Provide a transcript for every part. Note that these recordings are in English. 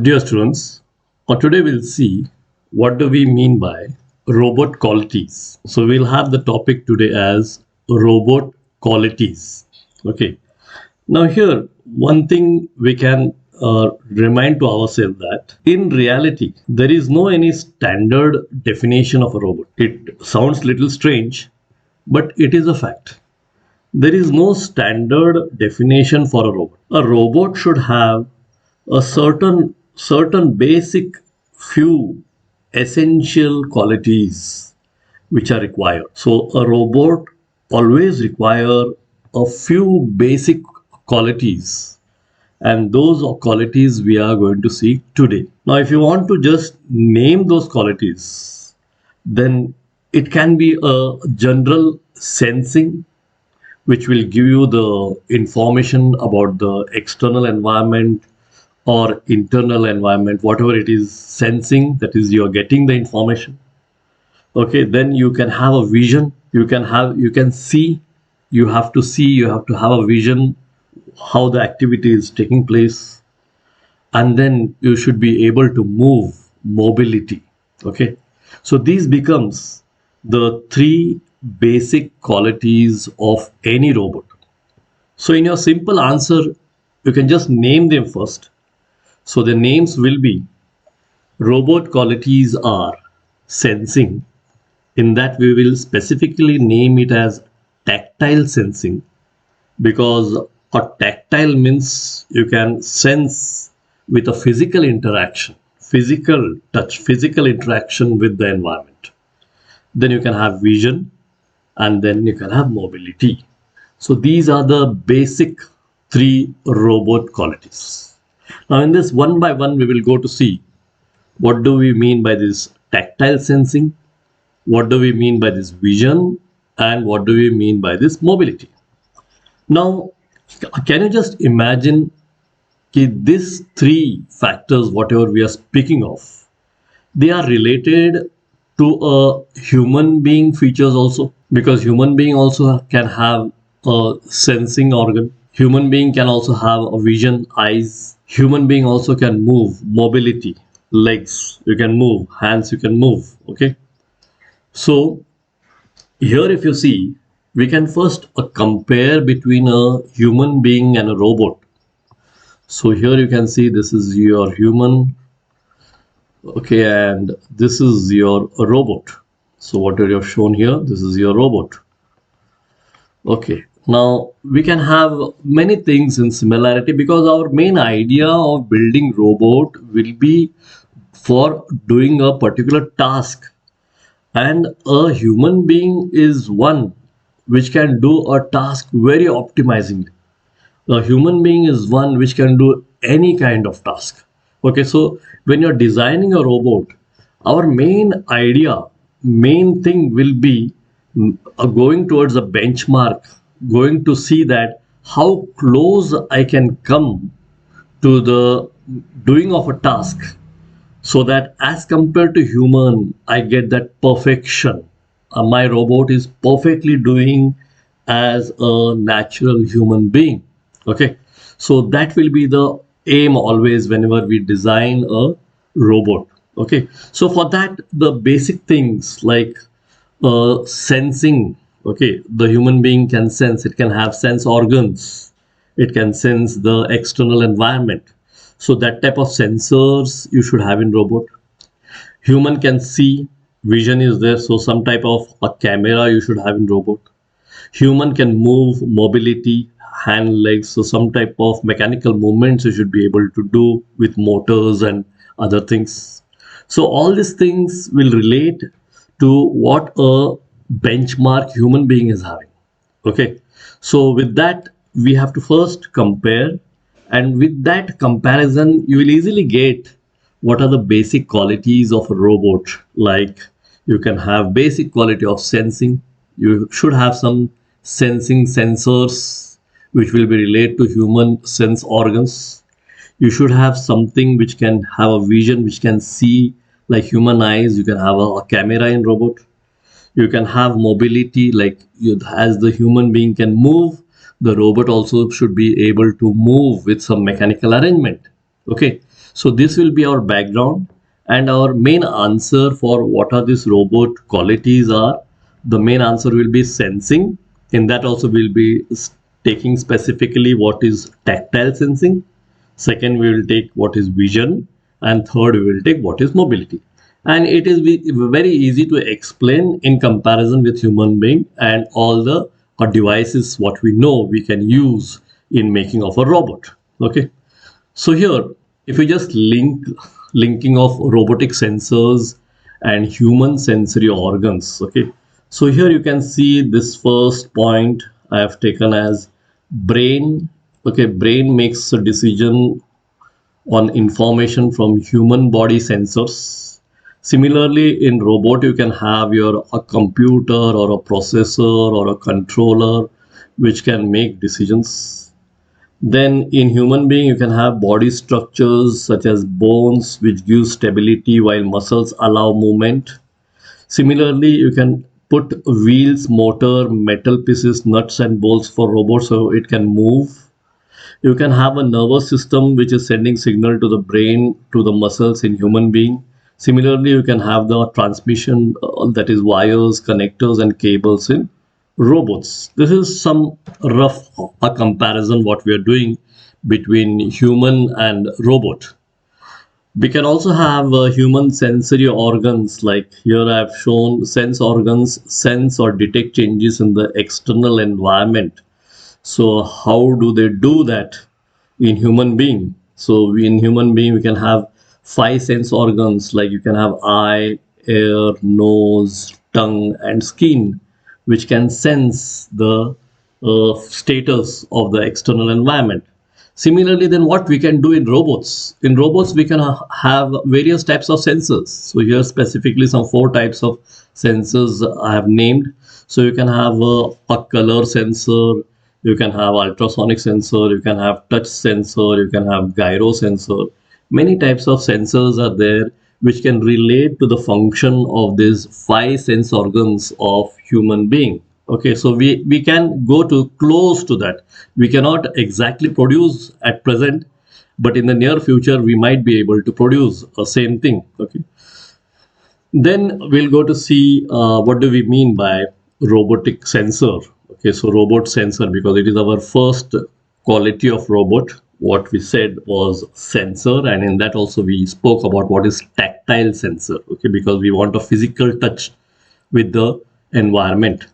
Dear students, today we'll see what do we mean by robot qualities. So we'll have the topic today as robot qualities. Okay. Now here, one thing we can remind to ourselves that in reality, there is no any standard definition of a robot. It sounds little strange, but it is a fact. There is no standard definition for a robot. A robot should have a certain basic few essential qualities which are required. So a robot always require a few basic qualities, and those are qualities we are going to see today. Now if you want to just name those qualities, then it can be a general sensing which will give you the information about the external environment or internal environment, whatever it is sensing, that is you're getting the information. Okay, then you can have a vision, you can see, you have to see, you have to have a vision how the activity is taking place, and then you should be able to move, mobility. Okay, so these becomes the three basic qualities of any robot. So in your simple answer, you can just name them first. So the names will be: robot qualities are sensing. In that we will specifically name it as tactile sensing, because a tactile means you can sense with a physical interaction, physical touch, physical interaction with the environment. Then you can have vision, and then you can have mobility. So these are the basic three robot qualities. Now in this one by one we will go to see what do we mean by this tactile sensing, what do we mean by this vision, and what do we mean by this mobility. Now can you just imagine these three factors whatever we are speaking of, they are related to a human being features also, because human being also can have a sensing organ, human being can also have a vision, eyes, human being also can move, mobility, legs you can move, hands you can move. Okay, so here if you see, we can first compare between a human being and a robot. So here you can see this is your human, okay, and this is your robot. So what you have shown here, this is your robot. Okay, now we can have many things in similarity, because our main idea of building robot will be for doing a particular task, and a human being is one which can do a task very optimizingly. A human being is one which can do any kind of task. Okay, so when you're designing a robot, our main idea, main thing will be going towards a benchmark, going to see that how close I can come to the doing of a task, so that as compared to human I get that perfection. My robot is perfectly doing as a natural human being. Okay, so that will be the aim always whenever we design a robot. Okay, so for that the basic things like sensing. Okay, the human being can sense, it can have sense organs, it can sense the external environment. So that type of sensors you should have in robot. Human can see, vision is there, so some type of a camera you should have in robot. Human can move, mobility, hand, legs, so some type of mechanical movements you should be able to do with motors and other things. So all these things will relate to what a benchmark human being is having. Okay, so with that we have to first compare, and with that comparison you will easily get what are the basic qualities of a robot. Like you can have basic quality of sensing, you should have some sensing sensors which will be related to human sense organs. You should have something which can have a vision, which can see like human eyes. You can have a camera in robot. You can have mobility, like as the human being can move, the robot also should be able to move with some mechanical arrangement. Okay, So this will be our background, and our main answer for what are these robot qualities are. The main answer will be sensing. In that also we'll be taking specifically what is tactile sensing. Second, we will take what is vision, and third, we will take what is mobility. And it is very easy to explain in comparison with human being and all the devices what we know we can use in making of a robot. Okay, so here, if we just linking of robotic sensors and human sensory organs, okay. So here you can see this first point I have taken as brain. Okay, brain makes a decision on information from human body sensors. Similarly, in robot, you can have your a computer or a processor or a controller which can make decisions. Then in human being, you can have body structures such as bones, which give stability while muscles allow movement. Similarly, you can put wheels, motor, metal pieces, nuts and bolts for robots so it can move. You can have a nervous system which is sending signal to the brain, to the muscles in human being. Similarly, you can have the transmission, that is wires, connectors and cables in robots. This is some rough a comparison what we are doing between human and robot. We can also have human sensory organs, like here I have shown sense organs sense or detect changes in the external environment. So how do they do that in human being? So in human being we can have five sense organs, like you can have eye, ear, nose, tongue and skin, which can sense the status of the external environment. Similarly, then what we can do in robots? In robots, we can have various types of sensors. So here specifically some four types of sensors I have named. So you can have a color sensor, you can have ultrasonic sensor, you can have touch sensor, you can have gyro sensor. Many types of sensors are there which can relate to the function of these five sense organs of human being. Okay, so we can go to close to that. We cannot exactly produce at present, but in the near future we might be able to produce the same thing. Okay, then we'll go to see what do we mean by robotic sensor. Okay, so robot sensor, because it is our first quality of robot. What we said was sensor, and in that also we spoke about what is tactile sensor. Okay, because we want a physical touch with the environment.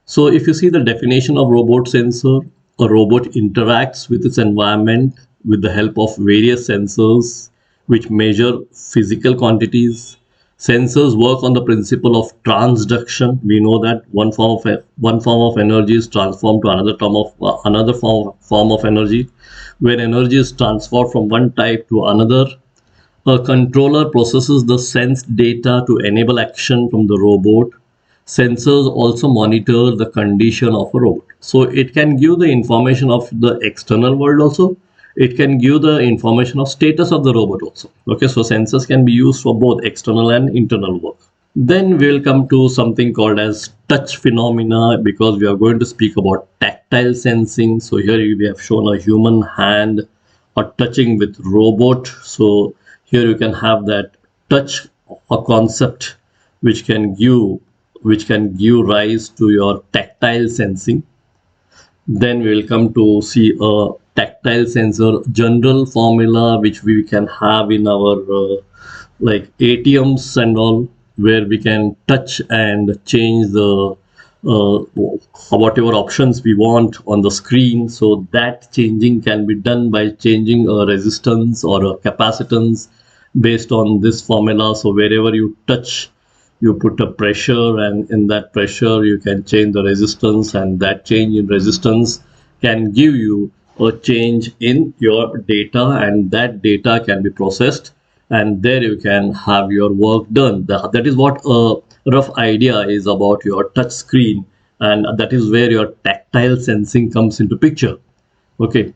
So if you see the definition of robot sensor, a robot interacts with its environment with the help of various sensors which measure physical quantities. Sensors work on the principle of transduction. We know that one form of energy is transformed to another form of energy. When energy is transferred from one type to another, a controller processes the sensed data to enable action from the robot. Sensors also monitor the condition of a robot. So it can give the information of the external world also. It can give the information of status of the robot also. Okay, so sensors can be used for both external and internal work. Then we'll come to something called as touch phenomena, because we are going to speak about tactile sensing. So here we have shown a human hand or touching with robot. So here you can have that touch, a concept which can give rise to your tactile sensing. Then we will come to see a tactile sensor general formula which we can have in our like ATMs and all, where we can touch and change the whatever options we want on the screen. So that changing can be done by changing a resistance or a capacitance based on this formula. So wherever you touch, you put a pressure, and in that pressure you can change the resistance, and that change in resistance can give you a change in your data, and that data can be processed, and there you can have your work done. That is what a rough idea is about your touch screen, and that is where your tactile sensing comes into picture. Okay,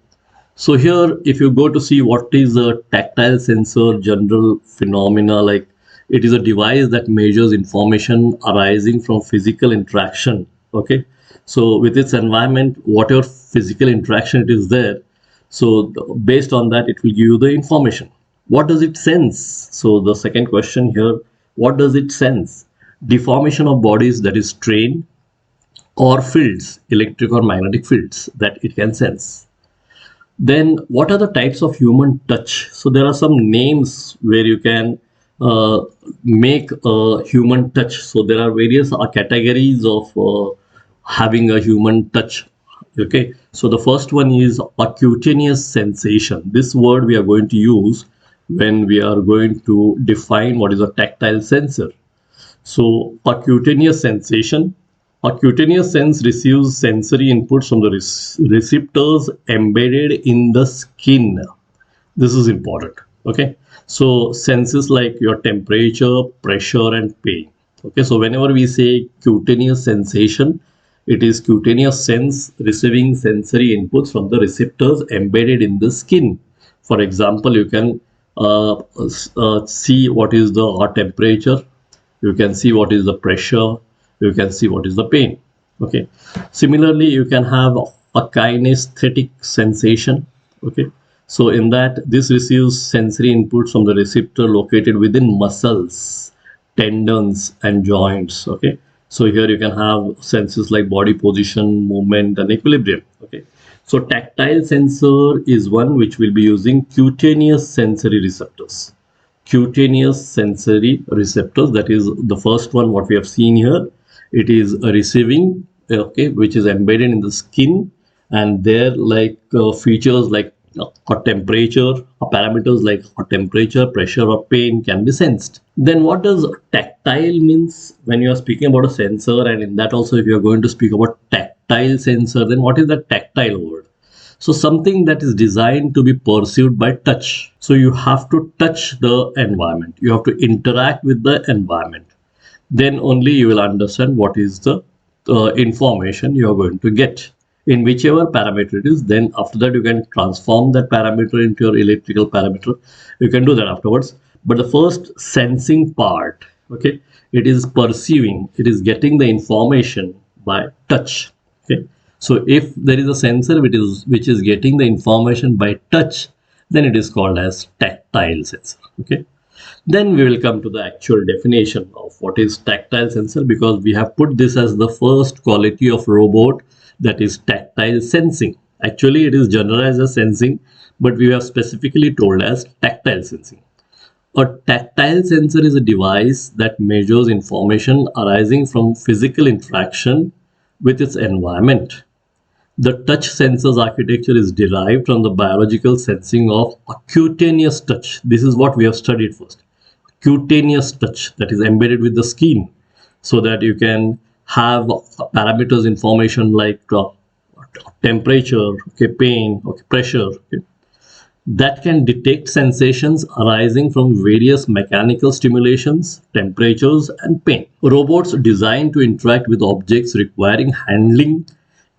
so here if you go to see what is a tactile sensor general phenomena, like it is a device that measures information arising from physical interaction. Okay, so with its environment, whatever physical interaction it is there, so based on that it will give you the information. What does it sense? So the second question here, what does it sense? Deformation of bodies, that is strain, or fields, electric or magnetic fields that it can sense. Then what are the types of human touch? So there are some names where you can make a human touch. So there are various categories of having a human touch. Okay, so the first one is a cutaneous sensation. This word we are going to use when we are going to define what is a tactile sensor. So a cutaneous sensation, a cutaneous sense receives sensory inputs from the receptors embedded in the skin. This is important. Okay, so senses like your temperature, pressure, and pain. Okay, so whenever we say cutaneous sensation, it is cutaneous sense receiving sensory inputs from the receptors embedded in the skin. For example, you can see what is the hot temperature, you can see what is the pressure, you can see what is the pain. Okay, similarly you can have a kinesthetic sensation. Okay, so in that this receives sensory inputs from the receptor located within muscles, tendons, and joints. Okay, so here you can have senses like body position, movement, and equilibrium. Okay, so tactile sensor is one which will be using cutaneous sensory receptors. Cutaneous sensory receptors, that is the first one what we have seen here. It is a receiving, okay, which is embedded in the skin, and there like features like hot temperature, parameters like hot temperature, pressure, or pain can be sensed. Then what does tactile means? When you are speaking about a sensor, and in that also if you are going to speak about tactile sensor, then what is the tactile word? So something that is designed to be perceived by touch. So you have to touch the environment. You have to interact with the environment. Then only you will understand what is the information you are going to get. In whichever parameter it is, then after that you can transform that parameter into your electrical parameter. You can do that afterwards. But the first sensing part, okay, it is perceiving, it is getting the information by touch. Okay. So if there is a sensor which is getting the information by touch, then it is called as tactile sensor. Okay. Then we will come to the actual definition of what is tactile sensor, because we have put this as the first quality of robot, that is tactile sensing. Actually, it is generalized as sensing, but we have specifically told as tactile sensing. A tactile sensor is a device that measures information arising from physical interaction with its environment. The touch sensors architecture is derived from the biological sensing of a cutaneous touch. This is what we have studied first. Cutaneous touch, that is embedded with the skin, so that you can have parameters information like temperature, okay, pain, okay, pressure, okay, that can detect sensations arising from various mechanical stimulations, temperatures, and pain. Robots designed to interact with objects requiring handling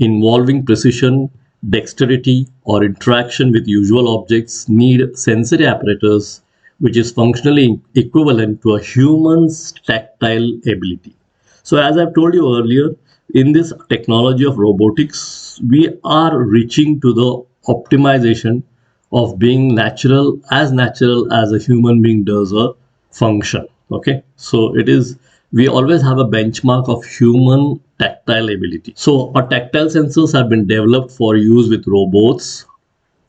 involving precision, dexterity, or interaction with usual objects need sensory apparatus which is functionally equivalent to a human's tactile ability. So as I've told you earlier, in this technology of robotics, we are reaching to the optimization of being natural as a human being does a function. Okay, so it is, we always have a benchmark of human tactile ability. So our tactile sensors have been developed for use with robots.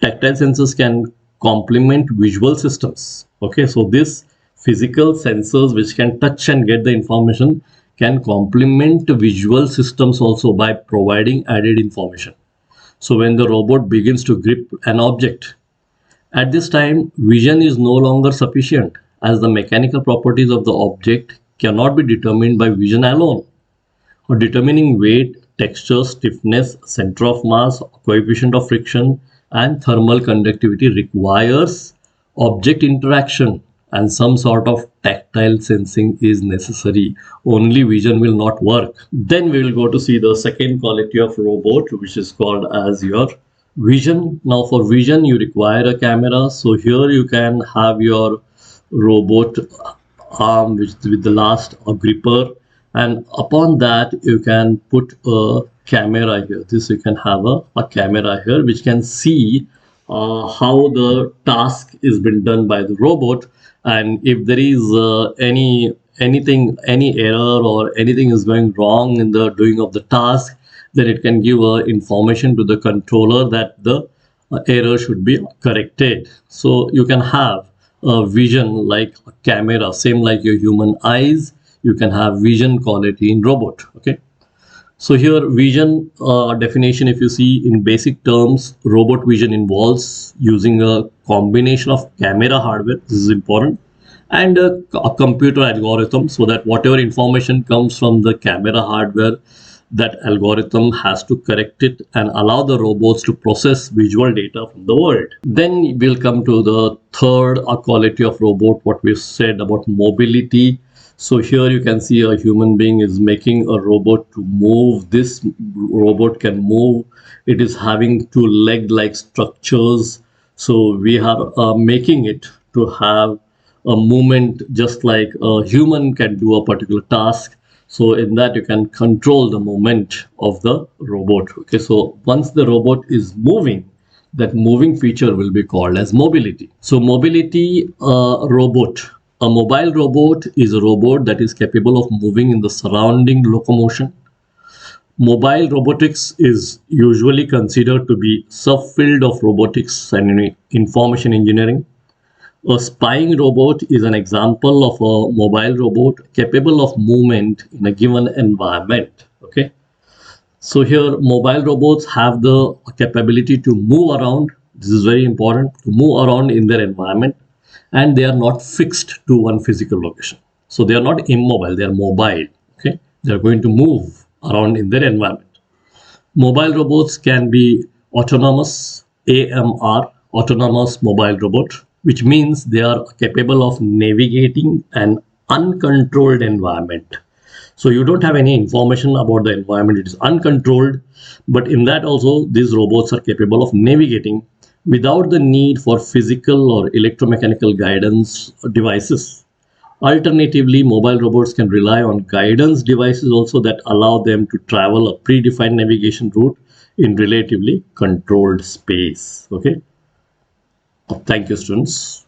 Tactile sensors can complement visual systems. Okay, so this physical sensors which can touch and get the information can complement visual systems also by providing added information. So when the robot begins to grip an object, at this time vision is no longer sufficient, as the mechanical properties of the object cannot be determined by vision alone. Or determining weight, texture, stiffness, center of mass, coefficient of friction, and thermal conductivity requires object interaction, and some sort of tactile sensing is necessary. Only vision will not work. Then we will go to see the second quality of robot, which is called as your vision. Now for vision you require a camera. So here you can have your robot arm with the last gripper, and upon that you can put a camera here. This you can have a camera here which can see how the task is been done by the robot, and if there is any error or anything is going wrong in the doing of the task, then it can give information to the controller that the error should be corrected. So you can have a vision like a camera, same like your human eyes. You can have vision quality in robot. Okay. So here vision definition, if you see in basic terms, robot vision involves using a combination of camera hardware, this is important, and a computer algorithm, so that whatever information comes from the camera hardware, that algorithm has to correct it and allow the robots to process visual data from the world. Then we'll come to the third quality of robot, what we said about mobility. So here you can see a human being is making a robot to move. This robot can move. It is having two leg-like structures. So we are making it to have a movement just like a human can do a particular task. So in that you can control the movement of the robot. Okay, so once the robot is moving, that moving feature will be called as mobility. So mobility robot. A mobile robot is a robot that is capable of moving in the surrounding locomotion. Mobile robotics is usually considered to be subfield of robotics and information engineering. A spying robot is an example of a mobile robot capable of movement in a given environment. Okay. So here mobile robots have the capability to move around. This is very important, to move around in their environment, and they are not fixed to one physical location. So they are not immobile, they are mobile. Okay. They are going to move around in their environment. Mobile robots can be autonomous, AMR, autonomous mobile robot, which means they are capable of navigating an uncontrolled environment. So you don't have any information about the environment, it is uncontrolled, but in that also these robots are capable of navigating without the need for physical or electromechanical guidance devices. Alternatively, mobile robots can rely on guidance devices also that allow them to travel a predefined navigation route in relatively controlled space. Okay. Thank you, students.